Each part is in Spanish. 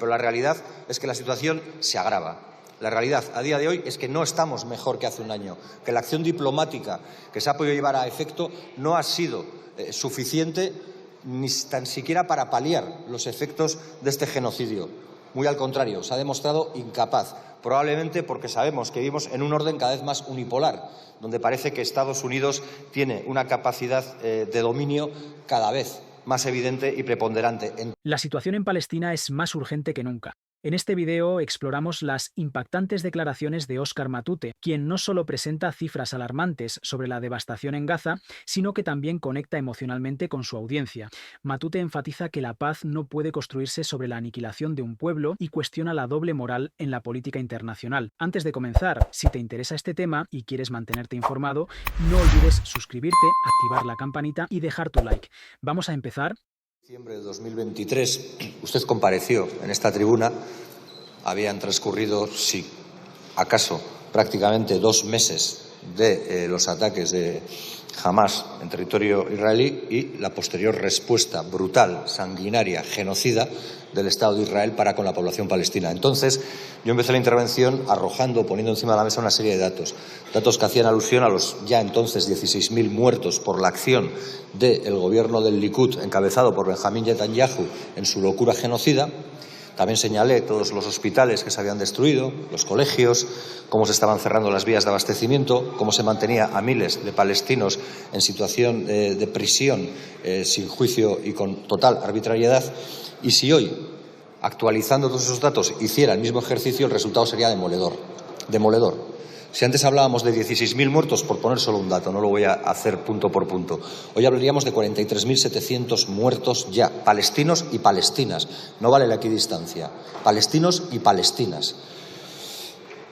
Pero la realidad es que la situación se agrava. La realidad a día de hoy es que no estamos mejor que hace un año, que la acción diplomática que se ha podido llevar a efecto no ha sido suficiente ni tan siquiera para paliar los efectos de este genocidio. Muy al contrario, se ha demostrado incapaz, probablemente porque sabemos que vivimos en un orden cada vez más unipolar, donde parece que Estados Unidos tiene una capacidad de dominio cada vez más evidente y preponderante. La situación en Palestina es más urgente que nunca. En este video exploramos las impactantes declaraciones de Óscar Matute, quien no solo presenta cifras alarmantes sobre la devastación en Gaza, sino que también conecta emocionalmente con su audiencia. Matute enfatiza que la paz no puede construirse sobre la aniquilación de un pueblo y cuestiona la doble moral en la política internacional. Antes de comenzar, si te interesa este tema y quieres mantenerte informado, no olvides suscribirte, activar la campanita y dejar tu like. Vamos a empezar. En diciembre de 2023, usted compareció en esta tribuna. Habían transcurrido, sí, acaso, prácticamente 2 meses de los ataques de Hamás en territorio israelí y la posterior respuesta brutal, sanguinaria, genocida del Estado de Israel para con la población palestina. Entonces, yo empecé la intervención poniendo encima de la mesa una serie de datos que hacían alusión a los ya entonces 16.000 muertos por la acción del gobierno del Likud, encabezado por Benjamín Netanyahu, en su locura genocida. También señalé todos los hospitales que se habían destruido, los colegios, cómo se estaban cerrando las vías de abastecimiento, cómo se mantenía a miles de palestinos en situación de prisión sin juicio y con total arbitrariedad. Y si hoy, actualizando todos esos datos, hiciera el mismo ejercicio, el resultado sería demoledor. Demoledor. Si antes hablábamos de 16.000 muertos, por poner solo un dato, no lo voy a hacer punto por punto, hoy hablaríamos de 43.700 muertos ya, palestinos y palestinas. No vale la equidistancia. Palestinos y palestinas.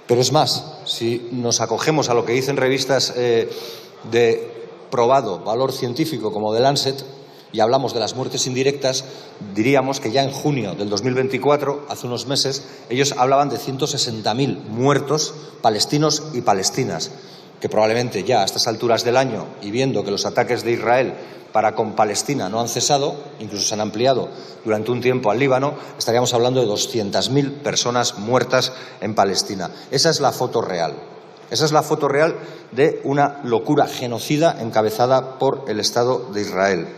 Pero es más, si nos acogemos a lo que dicen revistas de probado valor científico como The Lancet, y hablamos de las muertes indirectas, diríamos que ya en junio del 2024, hace unos meses, ellos hablaban de 160.000 muertos palestinos y palestinas, que probablemente ya a estas alturas del año, y viendo que los ataques de Israel para con Palestina no han cesado, incluso se han ampliado durante un tiempo al Líbano, estaríamos hablando de 200.000 personas muertas en Palestina. Esa es la foto real. Esa es la foto real de una locura genocida encabezada por el Estado de Israel.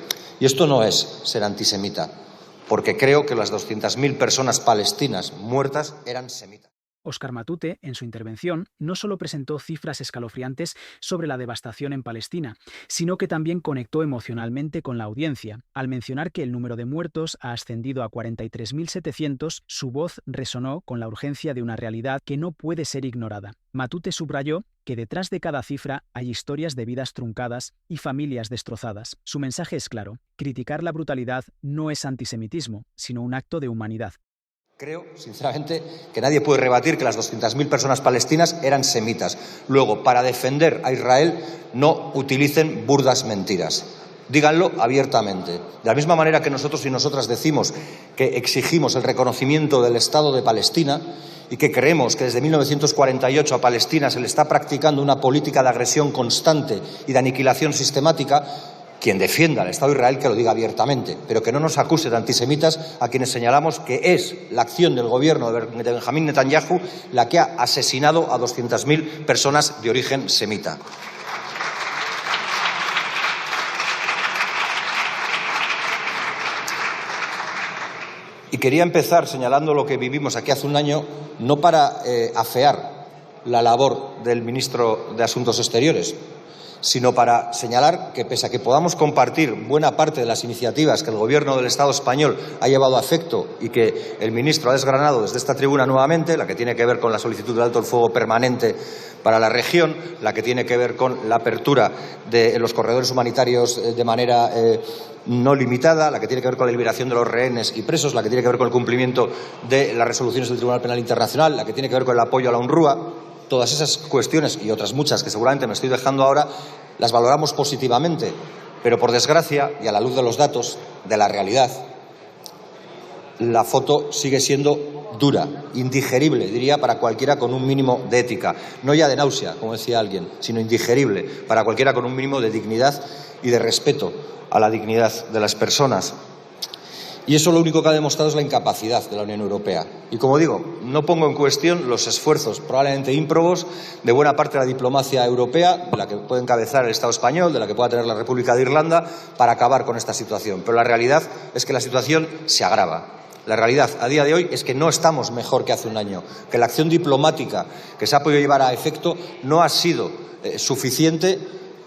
Y esto no es ser antisemita, porque creo que las 200.000 personas palestinas muertas eran semitas. Óscar Matute, en su intervención, no solo presentó cifras escalofriantes sobre la devastación en Palestina, sino que también conectó emocionalmente con la audiencia. Al mencionar que el número de muertos ha ascendido a 43.700, su voz resonó con la urgencia de una realidad que no puede ser ignorada. Matute subrayó que detrás de cada cifra hay historias de vidas truncadas y familias destrozadas. Su mensaje es claro: criticar la brutalidad no es antisemitismo, sino un acto de humanidad. Creo, sinceramente, que nadie puede rebatir que las 200.000 personas palestinas eran semitas. Luego, para defender a Israel, no utilicen burdas mentiras. Díganlo abiertamente. De la misma manera que nosotros y nosotras decimos que exigimos el reconocimiento del Estado de Palestina y que creemos que desde 1948 a Palestina se le está practicando una política de agresión constante y de aniquilación sistemática, quien defienda al Estado de Israel que lo diga abiertamente, pero que no nos acuse de antisemitas a quienes señalamos que es la acción del gobierno de Benjamín Netanyahu la que ha asesinado a 200.000 personas de origen semita. Y quería empezar señalando lo que vivimos aquí hace un año, no para afear la labor del ministro de Asuntos Exteriores, sino para señalar que, pese a que podamos compartir buena parte de las iniciativas que el Gobierno del Estado español ha llevado a efecto y que el ministro ha desgranado desde esta tribuna nuevamente, la que tiene que ver con la solicitud de alto el fuego permanente para la región, la que tiene que ver con la apertura de los corredores humanitarios de manera no limitada, la que tiene que ver con la liberación de los rehenes y presos, la que tiene que ver con el cumplimiento de las resoluciones del Tribunal Penal Internacional, la que tiene que ver con el apoyo a la UNRWA. Todas esas cuestiones y otras muchas que seguramente me estoy dejando ahora, las valoramos positivamente, pero por desgracia, y a la luz de los datos, de la realidad, la foto sigue siendo dura, indigerible, diría, para cualquiera con un mínimo de ética. No ya de náusea, como decía alguien, sino indigerible para cualquiera con un mínimo de dignidad y de respeto a la dignidad de las personas. Y eso lo único que ha demostrado es la incapacidad de la Unión Europea. Y como digo, no pongo en cuestión los esfuerzos probablemente ímprobos de buena parte de la diplomacia europea, de la que puede encabezar el Estado español, de la que pueda tener la República de Irlanda, para acabar con esta situación. Pero la realidad es que la situación se agrava. La realidad a día de hoy es que no estamos mejor que hace un año, que la acción diplomática que se ha podido llevar a efecto no ha sido suficiente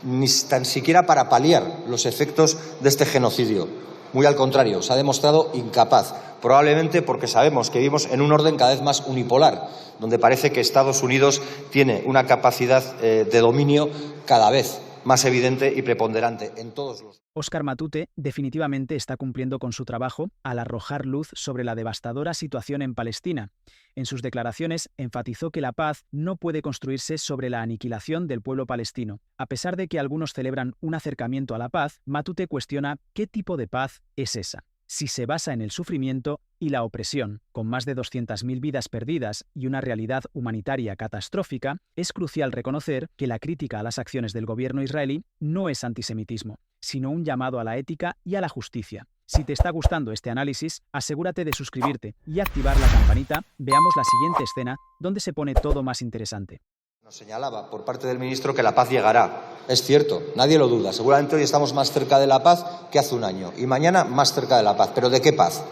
ni tan siquiera para paliar los efectos de este genocidio. Muy al contrario, se ha demostrado incapaz, probablemente porque sabemos que vivimos en un orden cada vez más unipolar, donde parece que Estados Unidos tiene una capacidad de dominio cada vez más evidente y preponderante en todos los... Óscar Matute definitivamente está cumpliendo con su trabajo al arrojar luz sobre la devastadora situación en Palestina. En sus declaraciones enfatizó que la paz no puede construirse sobre la aniquilación del pueblo palestino. A pesar de que algunos celebran un acercamiento a la paz, Matute cuestiona qué tipo de paz es esa. Si se basa en el sufrimiento y la opresión, con más de 200.000 vidas perdidas y una realidad humanitaria catastrófica, es crucial reconocer que la crítica a las acciones del gobierno israelí no es antisemitismo, sino un llamado a la ética y a la justicia. Si te está gustando este análisis, asegúrate de suscribirte y activar la campanita. Veamos la siguiente escena, donde se pone todo más interesante. Nos señalaba por parte del ministro que la paz llegará. Es cierto, nadie lo duda. Seguramente hoy estamos más cerca de la paz que hace un año y mañana más cerca de la paz. ¿Pero de qué paz?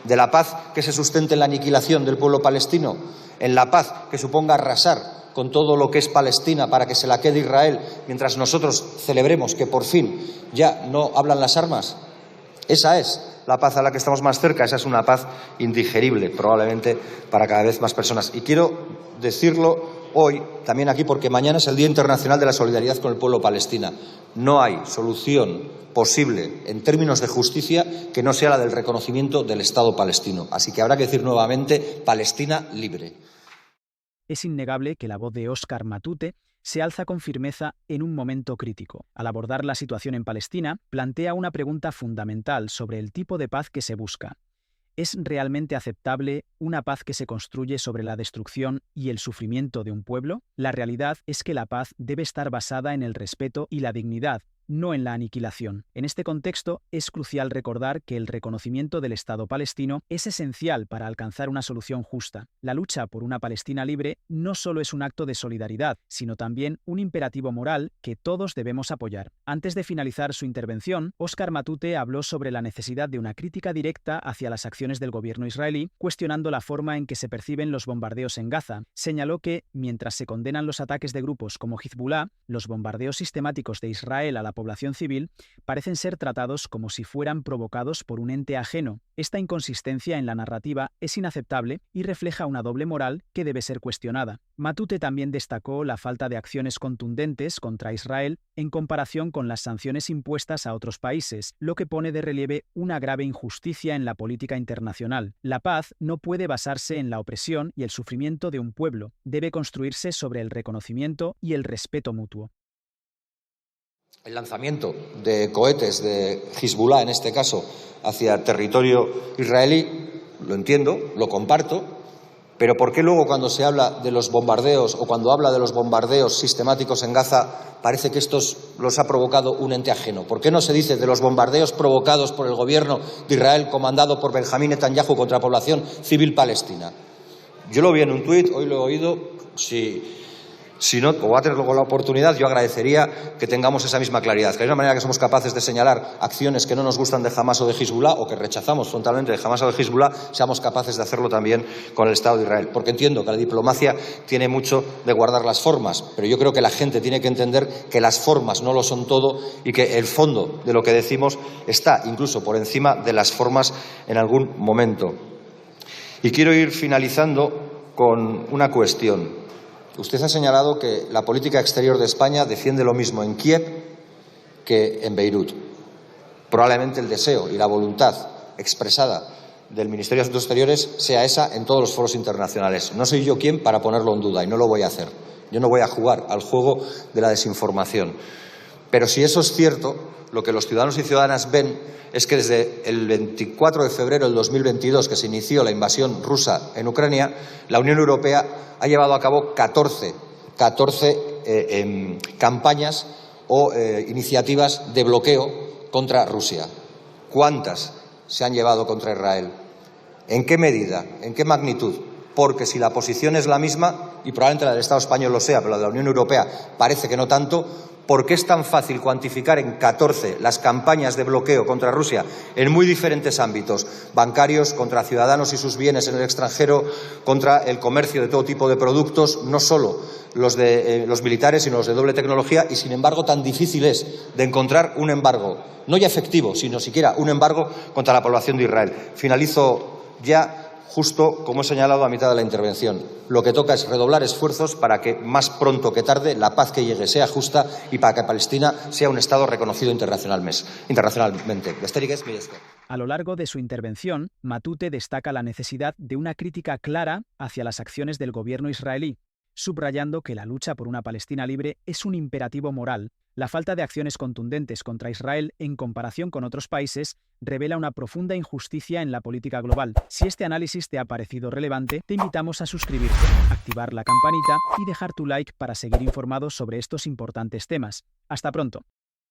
¿De la paz que se sustente en la aniquilación del pueblo palestino? ¿En la paz que suponga arrasar con todo lo que es Palestina para que se la quede Israel mientras nosotros celebremos que por fin ya no hablan las armas? Esa es la paz a la que estamos más cerca. Esa es una paz indigerible probablemente para cada vez más personas. Y quiero decirlo hoy, también aquí, porque mañana es el Día Internacional de la Solidaridad con el pueblo palestino. No hay solución posible en términos de justicia que no sea la del reconocimiento del Estado palestino. Así que habrá que decir nuevamente Palestina libre. Es innegable que la voz de Óscar Matute se alza con firmeza en un momento crítico. Al abordar la situación en Palestina, plantea una pregunta fundamental sobre el tipo de paz que se busca. ¿Es realmente aceptable una paz que se construye sobre la destrucción y el sufrimiento de un pueblo? La realidad es que la paz debe estar basada en el respeto y la dignidad, no en la aniquilación. En este contexto, es crucial recordar que el reconocimiento del Estado palestino es esencial para alcanzar una solución justa. La lucha por una Palestina libre no solo es un acto de solidaridad, sino también un imperativo moral que todos debemos apoyar. Antes de finalizar su intervención, Óscar Matute habló sobre la necesidad de una crítica directa hacia las acciones del gobierno israelí, cuestionando la forma en que se perciben los bombardeos en Gaza. Señaló que, mientras se condenan los ataques de grupos como Hezbollah, los bombardeos sistemáticos de Israel a la población civil parecen ser tratados como si fueran provocados por un ente ajeno. Esta inconsistencia en la narrativa es inaceptable y refleja una doble moral que debe ser cuestionada. Matute también destacó la falta de acciones contundentes contra Israel en comparación con las sanciones impuestas a otros países, lo que pone de relieve una grave injusticia en la política internacional. La paz no puede basarse en la opresión y el sufrimiento de un pueblo, debe construirse sobre el reconocimiento y el respeto mutuo. El lanzamiento de cohetes de Hezbollah, en este caso, hacia territorio israelí, lo entiendo, lo comparto, pero ¿por qué luego cuando se habla de los bombardeos o cuando habla de los bombardeos sistemáticos en Gaza parece que estos los ha provocado un ente ajeno? ¿Por qué no se dice de los bombardeos provocados por el gobierno de Israel comandado por Benjamín Netanyahu contra la población civil palestina? Yo lo vi en un tuit, hoy lo he oído. Si no, o va a tener luego la oportunidad, yo agradecería que tengamos esa misma claridad, que de una manera que somos capaces de señalar acciones que no nos gustan de Hamás o de Hezbollah o que rechazamos frontalmente de Hamás o de Hezbollah, seamos capaces de hacerlo también con el Estado de Israel. Porque entiendo que la diplomacia tiene mucho de guardar las formas, pero yo creo que la gente tiene que entender que las formas no lo son todo y que el fondo de lo que decimos está incluso por encima de las formas en algún momento. Y quiero ir finalizando con una cuestión. Usted ha señalado que la política exterior de España defiende lo mismo en Kiev que en Beirut. Probablemente el deseo y la voluntad expresada del Ministerio de Asuntos Exteriores sea esa en todos los foros internacionales. No soy yo quien para ponerlo en duda y no lo voy a hacer. Yo no voy a jugar al juego de la desinformación. Pero si eso es cierto, lo que los ciudadanos y ciudadanas ven es que desde el 24 de febrero del 2022, que se inició la invasión rusa en Ucrania, la Unión Europea ha llevado a cabo 14 campañas o iniciativas de bloqueo contra Rusia. ¿Cuántas se han llevado contra Israel. ¿En qué medida? ¿En qué magnitud? Porque si la posición es la misma, y probablemente la del Estado español lo sea, pero la de la Unión Europea parece que no tanto, ¿por qué es tan fácil cuantificar en 14 las campañas de bloqueo contra Rusia en muy diferentes ámbitos, bancarios, contra ciudadanos y sus bienes en el extranjero, contra el comercio de todo tipo de productos, no solo los de los militares, sino los de doble tecnología, y sin embargo tan difícil es de encontrar un embargo, no ya efectivo, sino siquiera un embargo contra la población de Israel? Finalizo ya. Justo como he señalado a mitad de la intervención, lo que toca es redoblar esfuerzos para que más pronto que tarde la paz que llegue sea justa y para que Palestina sea un Estado reconocido internacionalmente. A lo largo de su intervención, Matute destaca la necesidad de una crítica clara hacia las acciones del gobierno israelí, subrayando que la lucha por una Palestina libre es un imperativo moral. La falta de acciones contundentes contra Israel en comparación con otros países revela una profunda injusticia en la política global. Si este análisis te ha parecido relevante, te invitamos a suscribirte, activar la campanita y dejar tu like para seguir informado sobre estos importantes temas. Hasta pronto.